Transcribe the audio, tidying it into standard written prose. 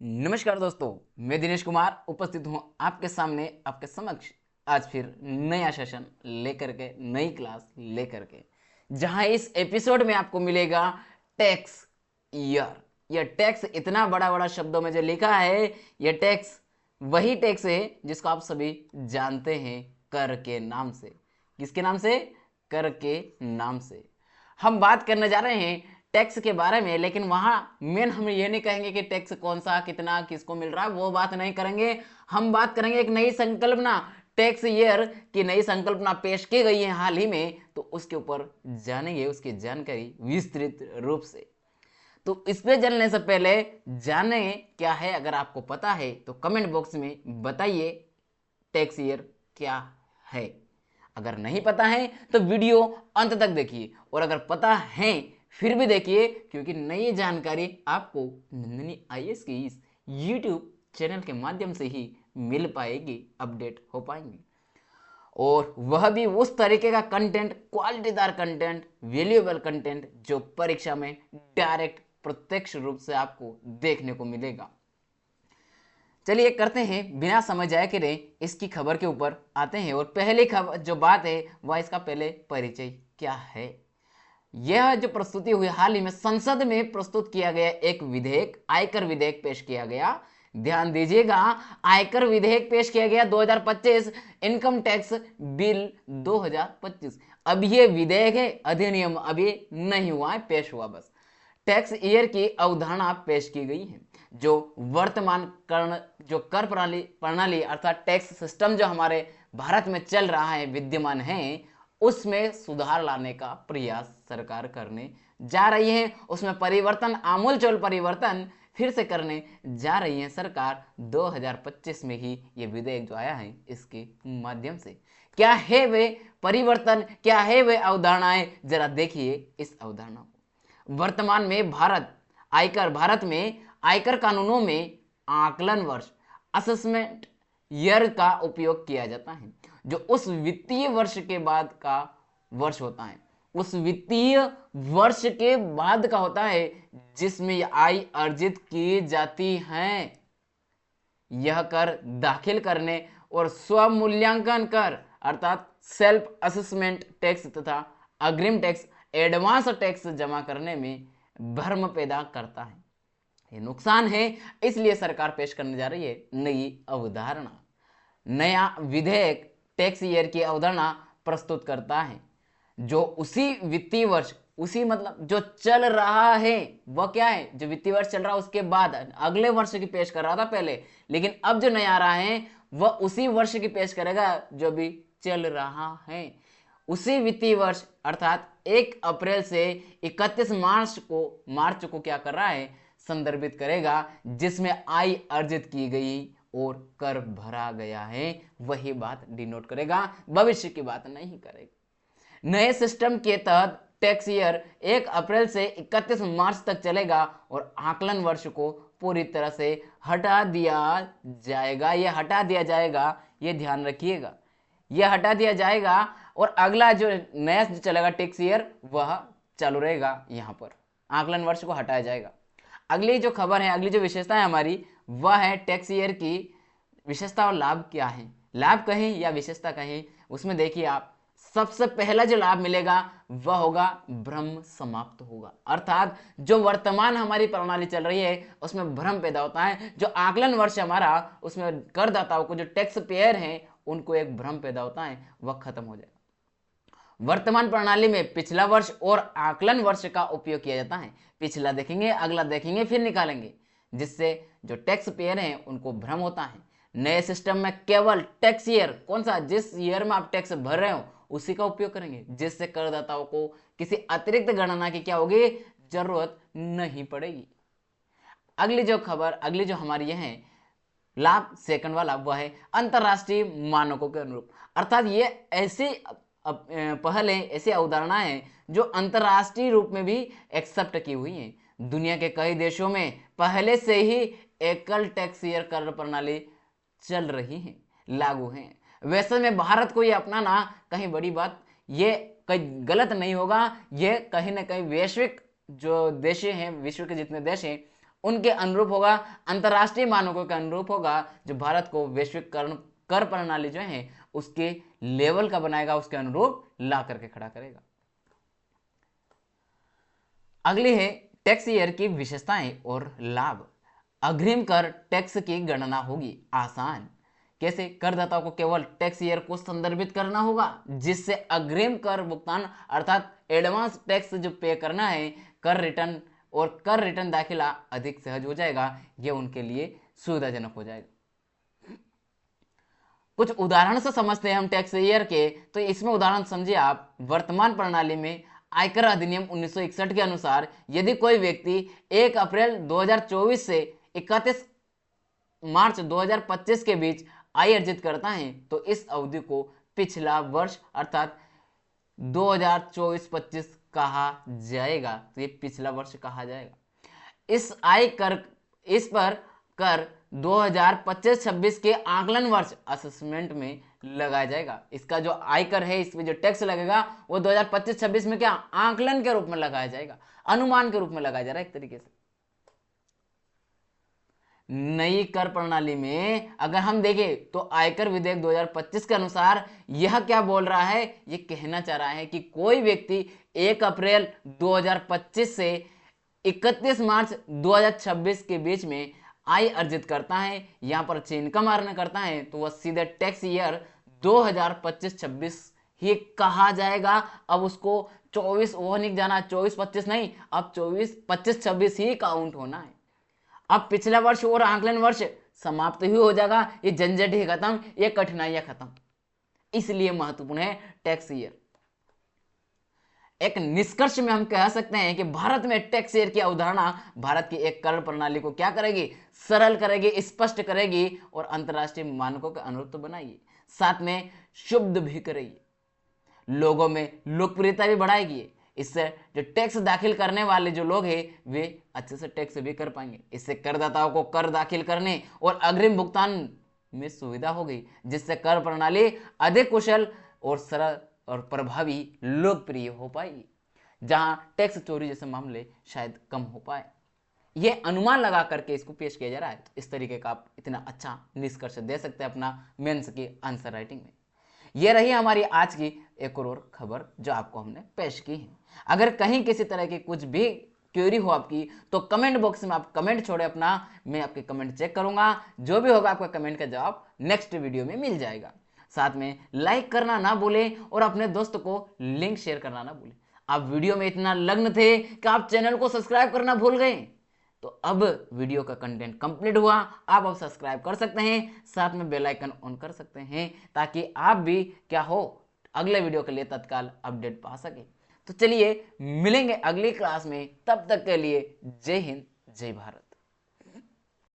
नमस्कार दोस्तों, मैं दिनेश कुमार उपस्थित हूं आपके सामने आपके समक्ष आज फिर नया सेशन लेकर के नई क्लास लेकर के, जहां इस एपिसोड में आपको मिलेगा टैक्स ईयर। यह टैक्स इतना बड़ा बड़ा शब्दों में जो लिखा है, यह टैक्स वही टैक्स है जिसको आप सभी जानते हैं कर के नाम से। किसके नाम से? कर के नाम से। हम बात करने जा रहे हैं टैक्स के बारे में, लेकिन वहां मेन हम ये नहीं कहेंगे कि टैक्स कौन सा कितना किसको मिल रहा है, वो बात नहीं करेंगे। हम बात करेंगे एक नई संकल्पना, टैक्स ईयर की नई संकल्पना पेश की गई है हाल ही में, तो उसके ऊपर जानेंगे, उसकी जानकारी विस्तृत रूप से। तो इस पे जानने से पहले जाने क्या है, अगर आपको पता है तो कमेंट बॉक्स में बताइए टैक्स ईयर क्या है। अगर नहीं पता है तो वीडियो अंत तक देखिए, और अगर पता है फिर भी देखिए, क्योंकि नई जानकारी आपको नंदिनी आईएएस की इस यूट्यूब चैनल के माध्यम से ही मिल पाएगी, अपडेट हो पाएंगे। और वह भी उस तरीके का कंटेंट, क्वालिटीदार कंटेंट, वैल्यूएबल कंटेंट जो परीक्षा में डायरेक्ट प्रत्यक्ष रूप से आपको देखने को मिलेगा। चलिए करते हैं, बिना समय जाए करे इसकी खबर के ऊपर आते हैं। और पहली खबर जो बात है वह इसका पहले परिचय क्या है। यह जो प्रस्तुति हुई हाल ही में संसद में प्रस्तुत किया गया एक विधेयक, आयकर विधेयक पेश किया गया। ध्यान दीजिएगा, आयकर विधेयक पेश किया गया 2025, इनकम टैक्स बिल 2025। अब ये विधेयक है, अधिनियम अभी नहीं हुआ है, पेश हुआ बस। टैक्स ईयर की अवधारणा पेश की गई है। जो वर्तमान कर प्रणाली अर्थात टैक्स सिस्टम जो हमारे भारत में चल रहा है, विद्यमान है, उसमें सुधार लाने का प्रयास सरकार करने जा रही है। उसमें परिवर्तन, आमूलचूल परिवर्तन फिर से करने जा रही है सरकार 2025 में ही। ये विधेयक जो आया है इसके माध्यम से क्या है वे परिवर्तन, क्या है वे अवधारणाएं, जरा देखिए इस अवधारणा को। वर्तमान में भारत में आयकर कानूनों में आकलन वर्ष, असेसमेंट ईयर का उपयोग किया जाता है, जो उस वित्तीय वर्ष के बाद का वर्ष होता है, उस वित्तीय वर्ष के बाद का होता है जिसमें आय अर्जित की जाती है। यह कर दाखिल करने और स्वमूल्यांकन कर अर्थात सेल्फ असेसमेंट टैक्स तथा अग्रिम टैक्स, एडवांस टैक्स जमा करने में भ्रम पैदा करता है। ये नुकसान है, इसलिए सरकार पेश करने जा रही है नई अवधारणा। नया विधेयक टैक्स ईयर की अवधारणा प्रस्तुत करता है, जो उसी वित्तीय वर्ष, उसी मतलब जो चल रहा है वह क्या है, जो वित्तीय वर्ष चल रहा है उसके बाद अगले वर्ष की पेश कर रहा था पहले, लेकिन अब जो नया आ रहा है वह उसी वर्ष की पेश करेगा जो भी चल रहा है। उसी वित्तीय वर्ष अर्थात 1 अप्रैल से 31 मार्च को क्या कर रहा है, संदर्भित करेगा, जिसमें आय अर्जित की गई और कर भरा गया है, वही बात डिनोट करेगा, भविष्य की बात नहीं करेगा। नए सिस्टम के तहत टैक्स ईयर 1 अप्रैल से 31 मार्च तक चलेगा और आकलन वर्ष को पूरी तरह से हटा दिया जाएगा। यह हटा दिया जाएगा, ये ध्यान रखिएगा, यह हटा दिया जाएगा और अगला जो नया चलेगा टैक्स ईयर वह चालू रहेगा। यहां पर आकलन वर्ष को हटाया जाएगा। अगली जो खबर है, अगली जो विशेषता है हमारी, वह है टैक्स ईयर की विशेषता और लाभ क्या है। लाभ कहें या विशेषता कहें, उसमें देखिए आप, सबसे पहला जो लाभ मिलेगा वह होगा भ्रम समाप्त होगा। अर्थात जो वर्तमान हमारी प्रणाली चल रही है उसमें भ्रम पैदा होता है। जो आकलन वर्ष हमारा, उसमें करदाताओं को, जो टैक्स पेयर हैं, उनको एक भ्रम पैदा होता है, वह खत्म हो जाएगा। वर्तमान प्रणाली में पिछला वर्ष और आकलन वर्ष का उपयोग किया जाता है। पिछला देखेंगे, अगला देखेंगे, फिर निकालेंगे, जिससे जो टैक्स पेयर हैं उनको भ्रम होता है। नए सिस्टम में केवल टैक्स ईयर, कौन सा, जिस ईयर में आप टैक्स भर रहे हो उसी का उपयोग करेंगे, जिससे करदाताओं को किसी अतिरिक्त गणना की क्या होगी, जरूरत नहीं पड़ेगी। अगली जो खबर, अगली जो हमारी यह है लाभ, सेकंड वाला, वह है अंतरराष्ट्रीय मानकों के अनुरूप। अर्थात ये ऐसी पहल है, ऐसी अवधारणा है जो अंतरराष्ट्रीय रूप में भी एक्सेप्ट की हुई है। दुनिया के कई देशों में पहले से ही एकल टैक्स ईयर कर प्रणाली चल रही है, लागू है। वैसे में भारत को ये अपनाना कहीं बड़ी बात, ये कहीं गलत नहीं होगा। ये कहीं ना कहीं वैश्विक जो देश हैं, विश्व के जितने देश हैं उनके अनुरूप होगा, अंतर्राष्ट्रीय मानकों के अनुरूप होगा, जो भारत को वैश्विक कर प्रणाली जो है उसके लेवल का बनाएगा, उसके अनुरूप ला करके खड़ा करेगा। अगली है टैक्स ईयर की विशेषताएं और लाभ। अग्रिम कर टैक्स की गणना होगी आसान। कैसे? करदाताओं को केवल टैक्स ईयर को संदर्भित करना होगा, जिससे अग्रिम कर भुगतान अर्थात एडवांस टैक्स जो पे करना है, कर रिटर्न दाखिला अधिक सहज हो जाएगा। यह उनके लिए सुविधाजनक हो जाएगा। कुछ उदाहरण से समझते हैं हम टैक्स ईयर के। तो इसमें उदाहरण समझिए आप। वर्तमान प्रणाली में आयकर अधिनियम 1961 के अनुसार यदि कोई व्यक्ति 1 अप्रैल 2024 से 31 मार्च 2025 के बीच आय अर्जित करता है तो इस अवधि को पिछला वर्ष अर्थात 2024-25 कहा जाएगा। तो ये पिछला वर्ष कहा जाएगा। इस पर कर 2025-26 के आकलन वर्ष असेसमेंट में लगाया जाएगा। इसका जो आयकर है, इसमें जो टैक्स लगेगा वो 2025-26 में क्या आकलन के रूप में लगाया जाएगा, अनुमान के रूप में लगाया जा रहा है एक तरीके से। नई कर प्रणाली में अगर हम देखें तो आयकर विधेयक 2025 के अनुसार यह क्या बोल रहा है, यह कहना चाह रहा है कि कोई व्यक्ति 1 अप्रैल 2025 से 31 मार्च 2026 के बीच में आय अर्जित करता है, यहां पर अच्छी इनकम अर्न करता है, तो वह सीधे टैक्स ईयर 2025-26 ही कहा जाएगा। अब उसको 24 वो नहीं जाना, 24-25 नहीं, अब 24-25-26 ही काउंट होना है। अब पिछला वर्ष और आकलन वर्ष समाप्त ही हो जाएगा। ये झंझट ही खत्म, ये कठिनाइयां खत्म। इसलिए महत्वपूर्ण है टैक्स ईयर। एक निष्कर्ष में हम कह सकते हैं कि भारत में टैक्स ईयर की अवधारणा भारत की एक कर प्रणाली को क्या करेगी, सरल करेगी, स्पष्ट करेगी और अंतर्राष्ट्रीय मानकों के अनुरूप बनाएगी, साथ में शुद्ध भी करेगी, लोगों में लोकप्रियता भी बढ़ाएगी। इससे जो टैक्स दाखिल करने वाले जो लोग हैं वे अच्छे से टैक्स भी कर पाएंगे। इससे करदाताओं को कर दाखिल करने और अग्रिम भुगतान में सुविधा होगी, जिससे कर प्रणाली अधिक कुशल और सरल और प्रभावी लोकप्रिय हो पाएगी, जहां टैक्स चोरी जैसे मामले शायद कम हो पाए। यह अनुमान लगा करके इसको पेश किया जा रहा है। तो इस तरीके का आप इतना अच्छा निष्कर्ष दे सकते हैं अपना मेंस की आंसर राइटिंग में। यह रही हमारी आज की एक और खबर जो आपको हमने पेश की है। अगर कहीं किसी तरह की कुछ भी क्वेरी हो आपकी तो कमेंट बॉक्स में आप कमेंट छोड़े अपना, मैं आपके कमेंट चेक करूंगा। जो भी होगा आपका कमेंट का जवाब नेक्स्ट वीडियो में मिल जाएगा। साथ में लाइक करना ना भूलें और अपने दोस्त को लिंक शेयर करना ना भूलें। आप वीडियो में इतना लग्न थे कि आप चैनल को सब्सक्राइब करना भूल गए। तो अब वीडियो का कंटेंट कंप्लीट हुआ, आप अब सब्सक्राइब कर सकते हैं, साथ में बेल आइकन ऑन कर सकते हैं, ताकि आप भी क्या हो अगले वीडियो के लिए तत्काल अपडेट पा सके। तो चलिए मिलेंगे अगली क्लास में, तब तक के लिए जय हिंद जय भारत।